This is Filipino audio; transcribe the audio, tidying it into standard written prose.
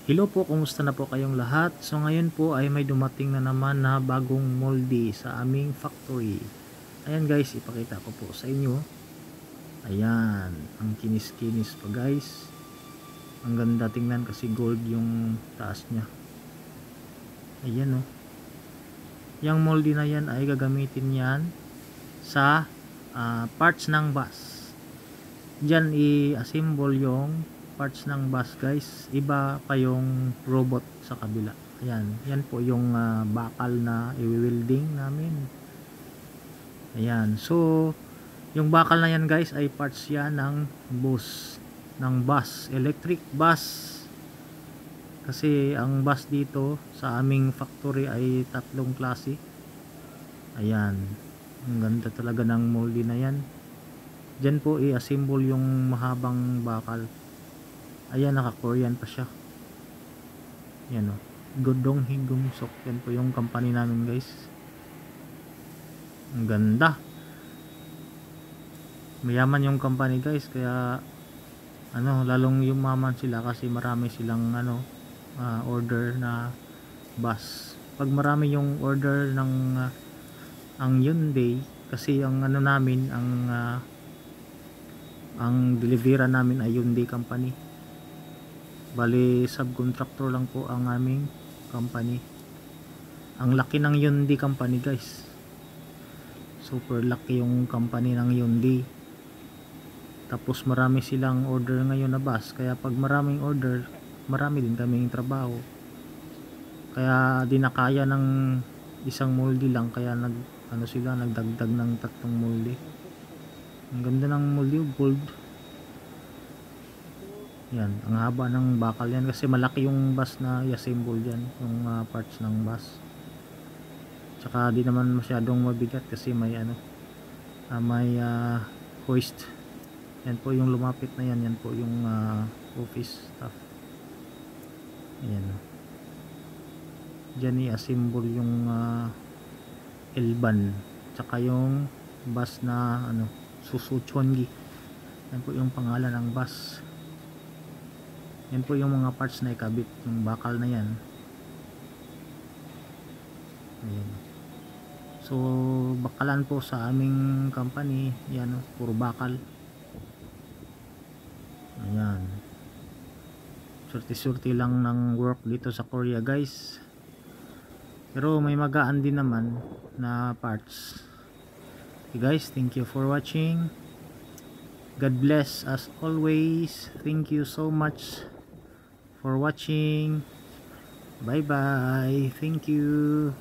Hello po, kumusta na po kayong lahat? So ngayon po ay may dumating na naman na bagong moldy sa aming factory. Ayan guys, ipakita ko po sa inyo. Ayan, ang kinis-kinis pa guys. Ang ganda tingnan kasi gold yung taas niya. Ayan oh. Yung moldy na yan ay gagamitin yan sa parts ng bus. Diyan i-assemble yung parts ng bus guys. Iba pa yung robot sa kabila. Ayan, yan po yung bakal na i-welding namin. Ayan, so yung bakal na yan guys ay parts yan ng bus, electric bus. Kasi ang bus dito sa aming factory ay tatlong klase. Ayan, ang ganda talaga ng moldy na yan. Diyan po i-assemble yung mahabang bakal. Ayan, naka-Korean pa siya. Yan o, Godong Higumsok. Yan po yung company namin guys. Ang ganda. Mayaman yung company guys, kaya lalong yumaman sila kasi marami silang order na bus. Pag marami yung order ng ang Hyundai, kasi ang namin, ang delivery namin ay Hyundai company. Bali subcontractor lang po ang aming company. Ang laki ng Hyundai company guys, super laki yung company ng Hyundai. Tapos marami silang order ngayon na bus, kaya pag maraming order, marami din kaming trabaho. Kaya di na kaya ng isang moldy lang, kaya nagdagdag ng 3 moldy. Ang ganda ng moldy, gold. Yan, ang haba ng bakal yan kasi malaki yung bus na i-assemble dyan, yung parts ng bus. Tsaka di naman masyadong mabigat kasi may may hoist. Yan po yung lumapit na yan, yan po yung office staff. Ayan, dyan i-assemble yung Elban, tsaka yung bus na Susuchongi. Yan po yung pangalan ng bus. Yan po yung mga parts na ikabit, yung bakal na yan. Ayan. So bakalan po sa aming company yan, puro bakal. Ayan, surti-surti lang ng work dito sa Korea guys, pero may magaan din naman na parts. Okay guys, thank you for watching. God bless as always. Thank you so much for watching. Bye bye. Thank you.